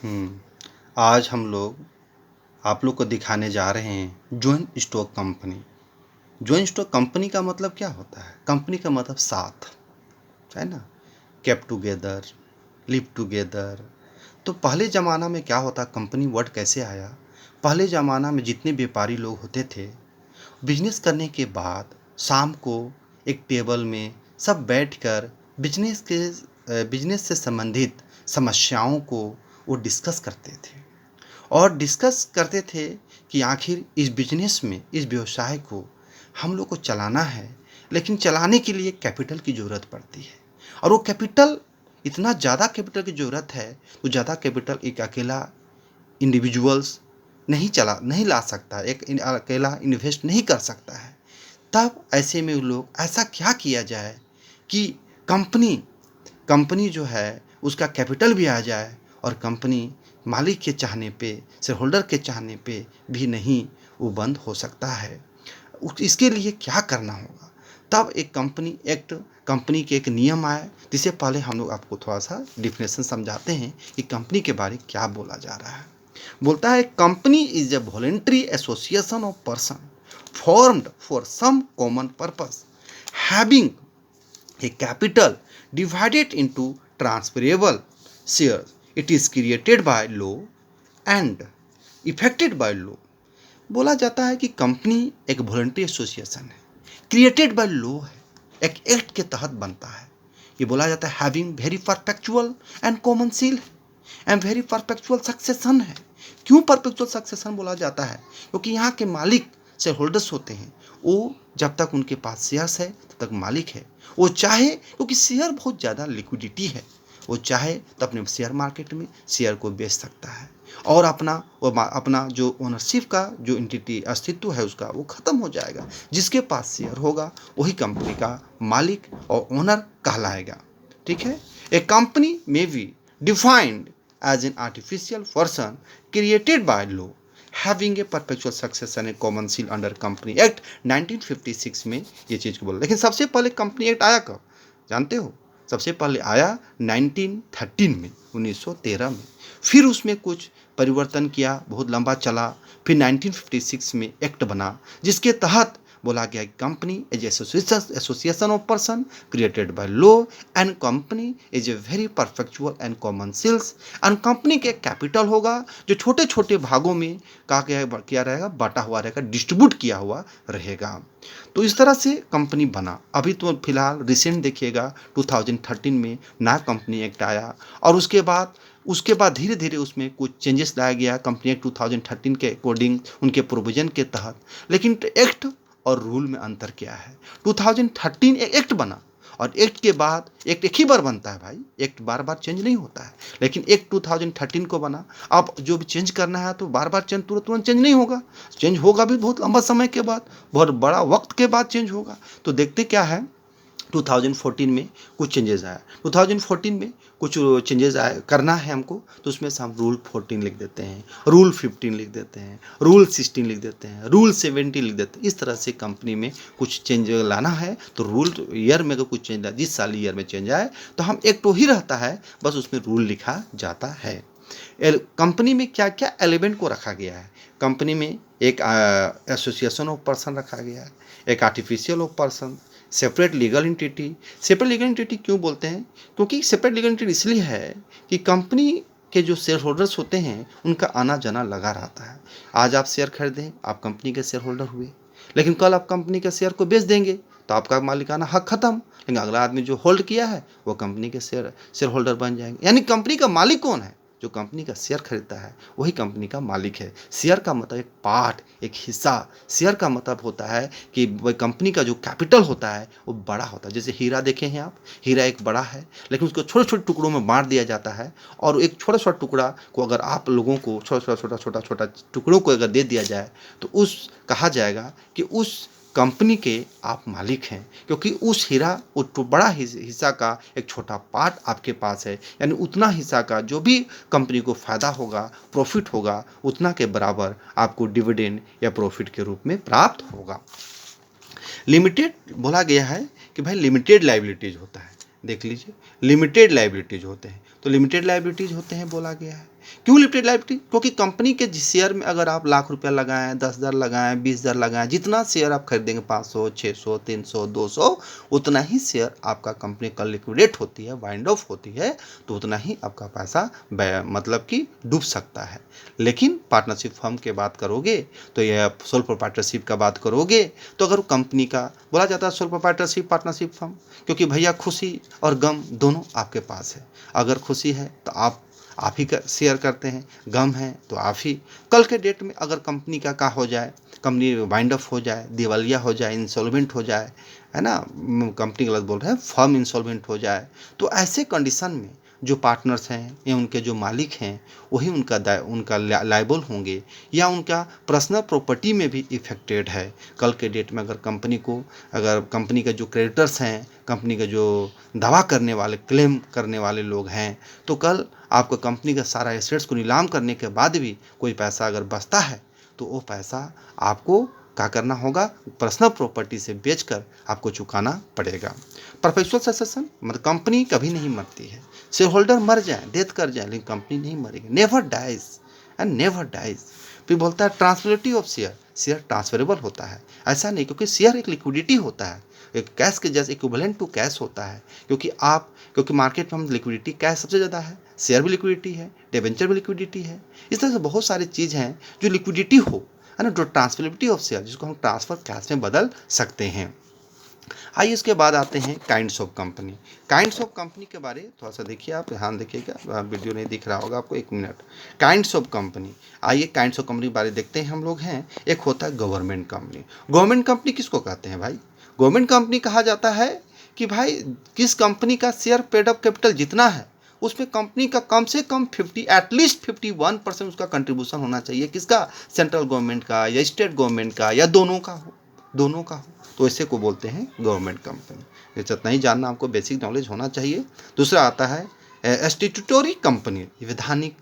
हम्म, आज हम लोग आप लोग को दिखाने जा रहे हैं joint stock company. Joint stock company का मतलब क्या होता है? कंपनी का मतलब साथ, है ना। Keep together, live together. तो पहले ज़माना में क्या होता, कंपनी वर्ड कैसे आया? पहले ज़माना में जितने व्यापारी लोग होते थे, बिजनेस करने के बाद शाम को एक टेबल में सब बैठकर बिजनेस से संबंधित समस्याओं को वो डिस्कस करते थे और डिस्कस करते थे कि आखिर इस बिजनेस में, इस व्यवसाय को हम लोग को चलाना है, लेकिन चलाने के लिए कैपिटल की ज़रूरत पड़ती है। और वो कैपिटल, इतना ज़्यादा कैपिटल की ज़रूरत है, तो ज़्यादा कैपिटल एक अकेला इंडिविजुअल्स नहीं ला सकता, एक अकेला इन्वेस्ट नहीं कर सकता है। तब ऐसे में वो लोग, ऐसा क्या किया जाए कि कंपनी कंपनी जो है उसका कैपिटल भी आ जाए और कंपनी मालिक के चाहने पे, शेयर होल्डर के चाहने पे भी नहीं वो बंद हो सकता है। इसके लिए क्या करना होगा? तब एक कंपनी एक्ट, कंपनी के एक नियम आए, जिससे पहले हम लोग आपको थोड़ा सा डिफिनेशन समझाते हैं कि कंपनी के बारे में क्या बोला जा रहा है। बोलता है, company is A voluntary association of person formed for some common purpose, having a capital divided into transferable shares. It is created by law and effected by law. बोला जाता है कि कंपनी एक वॉलंटरी एसोसिएशन है, created by law है, एक act के तहत बनता है। ये बोला जाता है having very perpetual and common seal and very perpetual succession है। क्यों परपेचुअल सक्सेशन बोला जाता है? क्योंकि यहाँ के मालिक शेयर होल्डर्स होते हैं, वो जब तक उनके पास शेयर्स है तब तक मालिक है। वो चाहे, क्योंकि शेयर बहुत ज़्यादा लिक्विडिटी है, वो चाहे तो अपने शेयर मार्केट में शेयर को बेच सकता है और अपना जो ओनरशिप का जो एंटिटी अस्तित्व है उसका वो ख़त्म हो जाएगा। जिसके पास शेयर होगा वही कंपनी का मालिक और ओनर कहलाएगा। ठीक है। ए कंपनी में be defined as an artificial person created by law having a perpetual succession a common seal under company act 1956 में ये चीज़ को बोला। लेकिन सबसे पहले कंपनी एक्ट आया कब जानते हो? सबसे पहले आया 1913 में, 1913 में। फिर उसमें कुछ परिवर्तन किया, बहुत लंबा चला, फिर 1956 में एक्ट बना, जिसके तहत बोला गया company is association of person created by law and company is a very perpetual and common seals. And company के कैपिटल होगा जो छोटे छोटे भागों में क्या रहेगा, बांटा हुआ रहेगा, डिस्ट्रीब्यूट किया हुआ रहेगा। तो इस तरह से कंपनी बना। अभी तो फिलहाल रिसेंट देखिएगा 2013 में नया कंपनी एक्ट आया और उसके बाद धीरे धीरे उसमें कुछ चेंजेस लाया गया कंपनी एक्ट 2013 के अकॉर्डिंग, उनके प्रोविजन के तहत। लेकिन एक्ट और रूल में अंतर क्या है? 2013 एक एक्ट बना और एक्ट के बाद एक्ट एक ही बार बनता है भाई, एक्ट बार बार चेंज नहीं होता है। लेकिन एक्ट 2013 को बना, अब जो भी चेंज करना है तो बार बार तुरंत चेंज नहीं होगा, चेंज होगा भी बहुत लंबा समय के बाद, बहुत बड़ा वक्त के बाद चेंज होगा। तो देखते क्या है, 2014 में कुछ चेंजेस आया। 2014 में कुछ चेंजेस आए करना है हमको, तो उसमें से हम रूल 14 लिख देते हैं, रूल 15 लिख देते हैं, रूल 16 लिख देते हैं, रूल 70 लिख देते हैं। इस तरह से कंपनी में कुछ चेंज लाना है तो रूल ईयर में अगर कुछ चेंज आए, जिस साल ईयर में चेंज आए तो हम एक तो ही रहता है, बस उसमें रूल लिखा जाता है। कंपनी में क्या क्या एलिमेंट को रखा गया है? कंपनी में एक एसोसिएशन ऑफ पर्सन रखा गया है, एक artificial of person, separate legal entity. Separate legal entity क्यों बोलते हैं? क्योंकि सेपरेट लीगल एंटिटी इसलिए है कि कंपनी के जो शेयर होल्डर्स होते हैं उनका आना जाना लगा रहता है। आज आप शेयर खरीदें, आप कंपनी के शेयर होल्डर हुए, लेकिन कल आप कंपनी के शेयर को बेच देंगे तो आपका मालिकाना हक खत्म। लेकिन अगला आदमी जो होल्ड किया है वो कंपनी के शेयर होल्डर बन जाएंगे। यानी कंपनी का मालिक कौन है? जो कंपनी का शेयर खरीदता है वही कंपनी का मालिक है। शेयर का मतलब एक पार्ट, एक हिस्सा। शेयर का मतलब होता है कि वह कंपनी का जो कैपिटल होता है वो बड़ा होता है। जैसे हीरा देखे हैं आप, हीरा एक बड़ा है लेकिन उसको छोटे छोटे टुकड़ों में बांट दिया जाता है, और एक छोटा छोटा टुकड़ा को अगर आप लोगों को छोटा छोटा टुकड़ों को अगर दे दिया जाए तो उस कहा जाएगा कि उस कंपनी के आप मालिक हैं, क्योंकि उस हीरा, वो बड़ा हिस्सा का एक छोटा पार्ट आपके पास है। यानी उतना हिस्सा का जो भी कंपनी को फ़ायदा होगा, प्रॉफिट होगा, उतना के बराबर आपको डिविडेंड या प्रॉफिट के रूप में प्राप्त होगा। लिमिटेड बोला गया है कि भाई लिमिटेड लाइबिलिटीज होता है। देख लीजिए, लिमिटेड लाइबिलिटीज होते हैं। तो लिमिटेड लाइबिलिटीज होते हैं बोला गया है क्यों लिमिटेड लाइबिलिटी? क्योंकि कंपनी के शेयर में अगर आप लाख रुपया लगाएं, 10,000 लगाएं, 20,000 लगाएं, जितना शेयर आप खरीदेंगे 500, 600, 300, 200, उतना ही शेयर आपका कंपनी कल लिक्विडेट होती है, वाइंड ऑफ होती है, तो उतना ही आपका पैसा मतलब कि डूब सकता है। लेकिन पार्टनरशिप फर्म की बात करोगे तो यह सोल प्रोप्राइटरशिप का बात करोगे तो अगर कंपनी का बोला जाता है सोल प्रोप्राइटरशिप पार्टनरशिप फर्म, क्योंकि भैया खुशी और गम दोनों आपके पास है। अगर खुशी है तो आप ही का शेयर करते हैं, गम है तो आप ही। कल के डेट में अगर कंपनी का हो जाए, कंपनी वाइंड अप हो जाए, दिवालिया हो जाए, इंसॉल्वेंट हो जाए, है ना, कंपनी गलत बोल रहे हैं, फर्म इंसॉल्वेंट हो जाए, तो ऐसे कंडीशन में जो पार्टनर्स हैं या उनके जो मालिक हैं वही उनका लायबल होंगे, या उनका पर्सनल प्रॉपर्टी में भी इफेक्टेड है। कल के डेट में अगर कंपनी के जो क्रेडिटर्स हैं, कंपनी का जो दावा करने वाले, क्लेम करने वाले लोग हैं, तो कल आपको कंपनी का सारा एसेट्स को नीलाम करने के बाद भी कोई पैसा अगर बचता है तो वो पैसा आपको क्या करना होगा? पर्सनल प्रॉपर्टी से बेचकर आपको चुकाना पड़ेगा। परपेचुअल सक्सेशन मतलब कंपनी कभी नहीं मरती है। शेयर होल्डर मर जाए, डेथ कर जाए, लेकिन कंपनी नहीं मरेगी, never dies and never dies. फिर बोलता है transferability of share, share transferable होता है। ऐसा नहीं, क्योंकि शेयर एक लिक्विडिटी होता है, एक कैश के जैसे इक्विवेलेंट टू कैश होता है। क्योंकि मार्केट में हम लिक्विडिटी कैश सबसे ज़्यादा है, शेयर भी लिक्विडिटी है, डिबेंचर भी लिक्विडिटी है। इस तरह से बहुत सारी चीज़ हैं जो लिक्विडिटी हो, है ना, जो ट्रांसफरेबिलिटी ऑफ शेयर, जिसको हम ट्रांसफर कैश में बदल सकते हैं। आइए इसके बाद आते हैं kinds of company. Kinds of company के बारे थोड़ा सा देखिए, आप ध्यान देखिएगा, वीडियो नहीं दिख रहा होगा आपको, 1 मिनट। काइंड्स ऑफ कंपनी, आइए काइंड्स ऑफ कंपनी के बारे देखते हैं हम लोग हैं। एक होता है गवर्नमेंट कंपनी। गवर्नमेंट कंपनी किसको कहते हैं भाई? गवर्नमेंट कंपनी कहा जाता है कि भाई किस कंपनी का शेयर पेड अप कैपिटल जितना है उसमें कंपनी का कम से कम 50 एटलीस्ट 51% उसका कंट्रीब्यूशन होना चाहिए। किसका? सेंट्रल गवर्नमेंट का या स्टेट गवर्नमेंट का या दोनों का हो, तो इसे को बोलते हैं गवर्नमेंट कंपनी। ये इतना ही जानना आपको बेसिक नॉलेज होना चाहिए। दूसरा आता है स्टैट्यूटरी कंपनी, वैधानिक,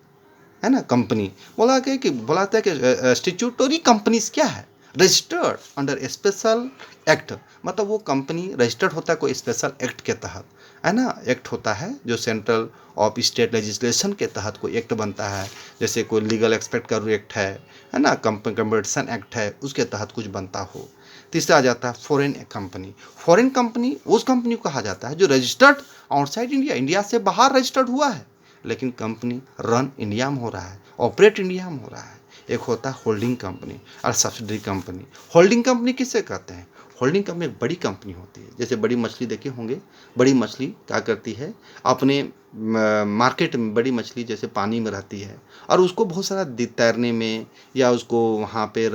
है ना, कंपनी। बोला था कि स्टैट्यूटरी कंपनीज क्या है? रजिस्टर्ड अंडर स्पेशल एक्ट, मतलब वो कंपनी रजिस्टर्ड होता है कोई स्पेशल एक्ट के तहत, है ना। एक्ट होता है जो सेंट्रल ऑफ स्टेट लेजिस्लेशन के तहत कोई एक्ट बनता है, जैसे कोई लीगल एक्सपेक्ट का एक्ट है ना, कंपटीशन एक्ट है, उसके तहत कुछ बनता हो। तीसरा आ जाता है फॉरेन कंपनी। फॉरेन कंपनी उस कंपनी को कहा जाता है जो रजिस्टर्ड आउटसाइड इंडिया, इंडिया से बाहर रजिस्टर्ड हुआ है, लेकिन कंपनी रन इंडिया में हो रहा है, ऑपरेट इंडिया में हो रहा है। एक होता है होल्डिंग कंपनी और सब्सिडरी कंपनी। होल्डिंग कंपनी किससे कहते हैं? होल्डिंग कंपनी एक बड़ी कंपनी होती है, जैसे बड़ी मछली देखे होंगे, बड़ी मछली क्या करती है, अपने मार्केट में बड़ी मछली जैसे पानी में रहती है और उसको बहुत सारा तैरने में या उसको वहाँ पे